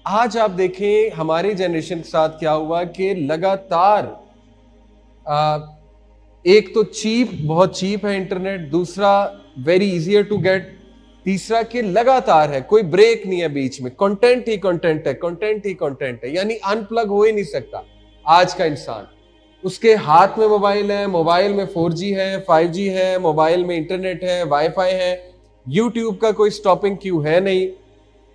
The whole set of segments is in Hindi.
आज आप देखें हमारे जनरेशन के साथ क्या हुआ कि लगातार आ, एक तो बहुत चीप है इंटरनेट, दूसरा वेरी इजियर टू गेट, तीसरा कि लगातार है, कोई ब्रेक नहीं है बीच में, कंटेंट ही कंटेंट है, कंटेंट ही कंटेंट है, यानी अनप्लग हो ही नहीं सकता आज का इंसान। उसके हाथ में मोबाइल है, मोबाइल में 4G है, 5G है, मोबाइल में इंटरनेट है, वाईफाई है, यूट्यूब का कोई स्टॉपिंग क्यू है नहीं,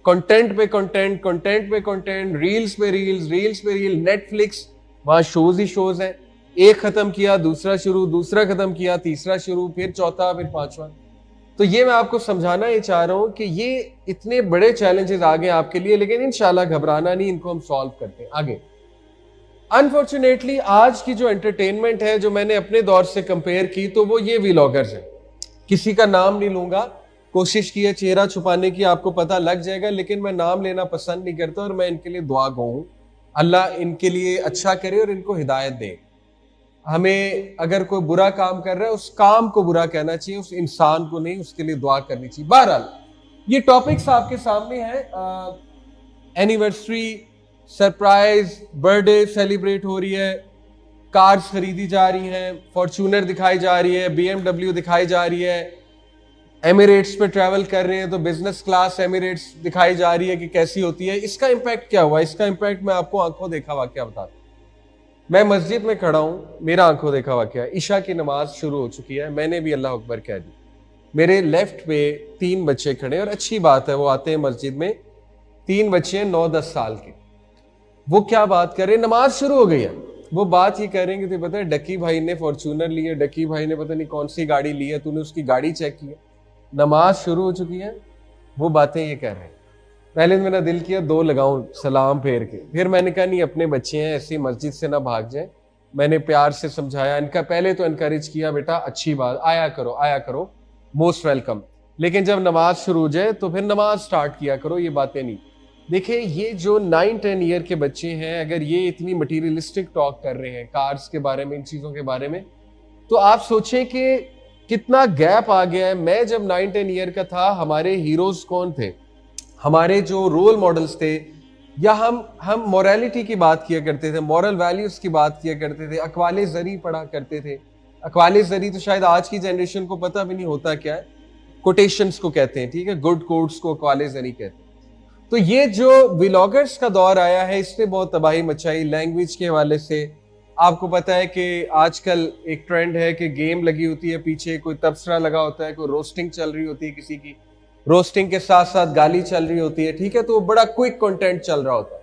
कंटेंट पे कंटेंट, कंटेंट पे कंटेंट, रील्स पे रील्स, रील्स पे रील, नेटफ्लिक्स, वहां शोज ही शोज हैं, एक खत्म किया दूसरा शुरू, दूसरा खत्म किया तीसरा शुरू, फिर चौथा, फिर पांचवा। तो ये मैं आपको समझाना ही चाह रहा हूं कि ये इतने बड़े चैलेंजेस आ गए आपके लिए, लेकिन इंशाल्लाह घबराना नहीं, इनको हम सॉल्व करते हैं आगे। अनफॉर्चुनेटली आज की जो एंटरटेनमेंट है, जो मैंने अपने दौर से कंपेयर की, तो वो ये व्लॉगर्स हैं। किसी का नाम नहीं लूंगा, कोशिश की है चेहरा छुपाने की, आपको पता लग जाएगा, लेकिन मैं नाम लेना पसंद नहीं करता और मैं इनके लिए दुआ गो हूं, अल्लाह इनके लिए अच्छा करे और इनको हिदायत दे। हमें अगर कोई बुरा काम कर रहा है, उस काम को बुरा कहना चाहिए, उस इंसान को नहीं, उसके लिए दुआ करनी चाहिए। बहरहाल ये टॉपिक्स आपके सामने है। एनिवर्सरी, सरप्राइज, बर्थडे सेलिब्रेट हो रही है, कार्स खरीदी जा रही हैं, फॉर्च्यूनर दिखाई जा रही है, BMW दिखाई जा रही है, एमिरेट्स पे ट्रैवल कर रहे हैं तो बिजनेस क्लास एमिरेट्स दिखाई जा रही है कि कैसी होती है। इसका इंपैक्ट क्या हुआ? इसका इंपैक्ट मैं आपको आंखों देखा वाकया बताता हूं। मैं मस्जिद में खड़ा हूं, मेरा आंखों देखा वाकया, ईशा की नमाज शुरू हो चुकी है, मैंने भी अल्लाह अकबर कह दी। मेरे लेफ्ट पे 3 बच्चे खड़े, और अच्छी बात है, वो आते हैं मस्जिद में, 3 बच्चे हैं 9-10 साल के। वो क्या बात कर रहे हैं, नमाज शुरू हो गई है, वो बात ही कर रहे हैं कि पता है डक्की भाई ने फॉर्च्यूनर ली है, डक्की भाई ने पता नहीं कौन सी गाड़ी ली है, तूने उसकी गाड़ी चेक की है। नमाज शुरू हो चुकी है, वो बातें ये कर रहे हैं। पहले मेरा दिल किया 2 लगाऊं सलाम फेर के, फिर मैंने कहा नहीं, अपने बच्चे हैं, ऐसी मस्जिद से ना भाग जाए। मैंने प्यार से समझाया, इनका पहले तो एनकरेज किया, बेटा अच्छी बात, आया करो, मोस्ट वेलकम, लेकिन जब नमाज शुरू हो जाए तो फिर नमाज स्टार्ट किया करो, ये बातें नहीं। देखिए ये जो 9-10 ईयर के बच्चे हैं, अगर ये इतनी मटीरियलिस्टिक टॉक कर रहे हैं कार्स के बारे में, इन चीजों के बारे में, तो आप सोचें कि कितना गैप आ गया है। मैं जब 9-10 ईयर का था, हमारे हीरोज कौन थे, हमारे जो रोल मॉडल्स थे, या हम मोरालिटी की बात किया करते थे, मॉरल वैल्यूज की बात किया करते थे, अकवाले ज़री पढ़ा करते थे। अकवाले ज़री तो शायद आज की जनरेशन को पता भी नहीं होता क्या है, कोटेशंस को कहते हैं, ठीक है, गुड कोट्स को अकवाले ज़री कहते हैं। तो ये जो व्लॉगर्स का दौर आया है, इसने बहुत तबाही मचाई लैंग्वेज के हवाले से। आपको पता है कि आजकल एक ट्रेंड है कि गेम लगी होती है पीछे, कोई तबसरा लगा होता है, कोई रोस्टिंग चल रही होती है किसी की, रोस्टिंग के साथ साथ गाली चल रही होती है, ठीक है, तो बड़ा क्विक कंटेंट चल रहा होता है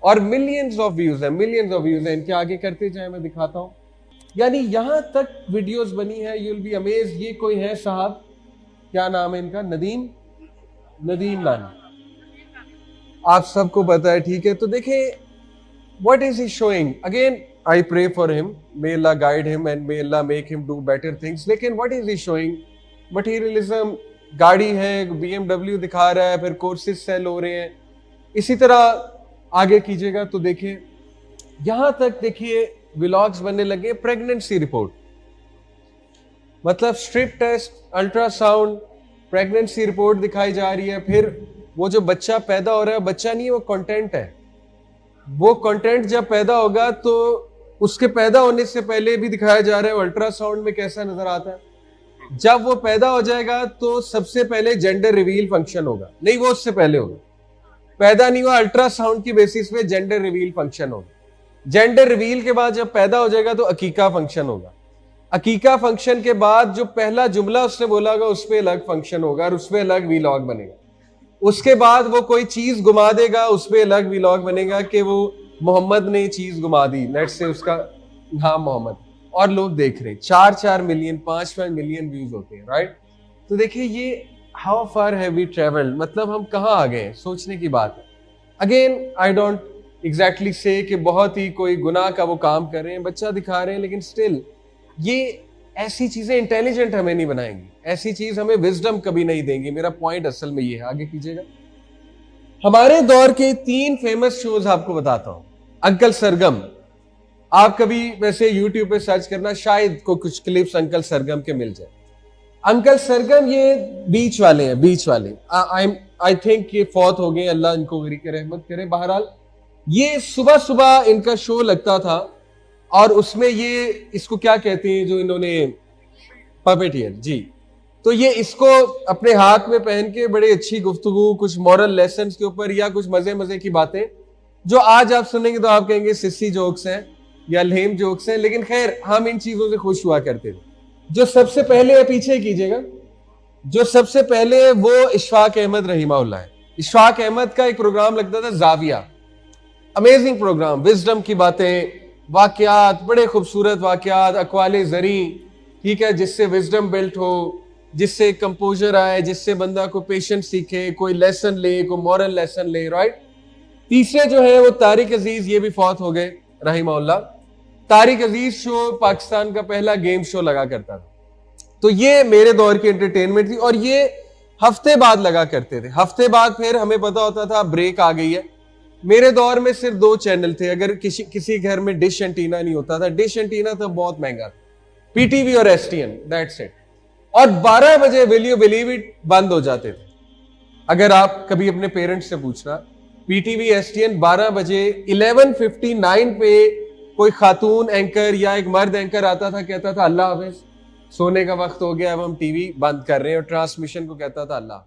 और मिलियंस ऑफ व्यूज है। इनके आगे करते जाए, मैं दिखाता हूं, यानी यहां तक वीडियोस बनी है, यू विल बी अमेज। ये कोई है साहब, क्या नाम है इनका, नदीम नानी, आप सबको पता है, ठीक है। तो देखें what is he showing, again I pray for him, may अल्लाह गाइड हिम एंड मे अल्लाह make him do better things, लेकिन what is he showing, materialism, गाड़ी है, BMW दिखा रहा है, फिर कोर्सेज सेल हो रहे हैं, इसी तरह आगे कीजिएगा तो देखिए यहां तक, देखिए व्लॉग्स बनने लगे, प्रेगनेंसी रिपोर्ट, मतलब strip test, ultrasound, pregnancy report दिखाई जा रही है। फिर वो जो बच्चा पैदा हो रहा है, बच्चा नहीं है, वो कंटेंट है। वो कंटेंट जब पैदा होगा तो उसके पैदा होने से पहले भी दिखाया जा रहा है अल्ट्रासाउंड में कैसा नजर आता है। जब वो पैदा हो जाएगा तो सबसे पहले जेंडर रिवील फंक्शन होगा, नहीं वो उससे पहले होगा, पैदा नहीं हुआ, अल्ट्रासाउंड की बेसिस पे जेंडर रिवील फंक्शन होगा। जेंडर रिवील के बाद जब पैदा हो जाएगा तो अकीका फंक्शन होगा। अकीका फंक्शन के बाद जो पहला जुमला उसने बोला होगा उस पर अलग फंक्शन होगा और उस पर अलग वीलॉग बनेगा। उसके बाद वो कोई चीज घुमा देगा, उस पर अलग वीलॉग बनेगा कि वो मोहम्मद ने चीज घुमा दी, लेट्स से उसका नाम मोहम्मद, और लोग देख रहे हैं, 4-4 मिलियन 5-5 मिलियन व्यूज होते हैं, राइट। तो देखिए ये how far have we travelled, मतलब हम कहाँ आ गए, सोचने की बात है। अगेन आई डोंट एग्जैक्टली से कि बहुत ही कोई गुनाह का वो काम कर रहे हैं, बच्चा दिखा रहे हैं, लेकिन स्टिल ये ऐसी चीजें इंटेलिजेंट हमें नहीं बनाएंगी, ऐसी चीज हमें विजडम कभी नहीं देंगी। मेरा पॉइंट असल में ये है, आगे कीजिएगा। हमारे दौर के 3 फेमस शोज आपको बताता हूं। अंकल सरगम, आप कभी वैसे YouTube पे सर्च करना, शायद को कुछ क्लिप्स अंकल सरगम के मिल जाए। अंकल सरगम ये बीच वाले हैं, बीच वाले। आई थिंक ये फौत हो गए, अल्लाह इनको गरी के रहमत करे। बहरहाल ये सुबह सुबह इनका शो लगता था और उसमें ये इसको क्या कहते हैं जो इन्होंने, पपेटियर जी। तो ये इसको अपने हाथ में पहन के बड़ी अच्छी गुफ्तगू, कुछ मॉरल लेसन के ऊपर या कुछ मजे मजे की बातें जो आज आप सुनेंगे तो आप कहेंगे सिस्सी जोक्स हैं या लेम जोक्स हैं, लेकिन खैर हम इन चीजों से खुश हुआ करते थे। जो सबसे पहले पीछे कीजिएगा, जो सबसे पहले वो इशफाक अहमद रहीमाउल्लाह है। इशफाक अहमद का एक प्रोग्राम लगता था जाविया, अमेजिंग प्रोग्राम, विजडम की बातें, वाकयात, बड़े खूबसूरत वाकयात, अकवाले जरी, ठीक है, जिससे विजडम बिल्ट हो, जिससे कंपोजर आए, जिससे बंदा को पेशेंस सीखे, कोई लेसन ले, कोई मॉरल लेसन ले, राइट। तीसरे जो है वो तारिक अजीज, ये भी फौत हो गए रहीमहुल्लाह। तारिक अजीज शो पाकिस्तान का पहला गेम शो लगा करता था। तो ये मेरे दौर की एंटरटेनमेंट थी और ये हफ्ते बाद लगा करते थे। हफ्ते बाद फिर हमें पता होता था ब्रेक आ गई है। मेरे दौर में सिर्फ 2 चैनल थे, अगर किसी घर में डिश एंटीना नहीं होता था, डिश एंटीना तो बहुत महंगा था, पीटीवी और एसटीएन, दैट्स इट। और 12 बजे विल यू बिलीव इट बंद हो जाते थे। अगर आप कभी अपने पेरेंट्स से पूछना, पीटीवी एसटीएन 12 बजे 11:59 पे कोई खातून एंकर या एक मर्द एंकर आता था, कहता था अल्लाह हाफिज, सोने का वक्त हो गया, अब हम टीवी बंद कर रहे हैं, और ट्रांसमिशन को कहता था अल्लाह।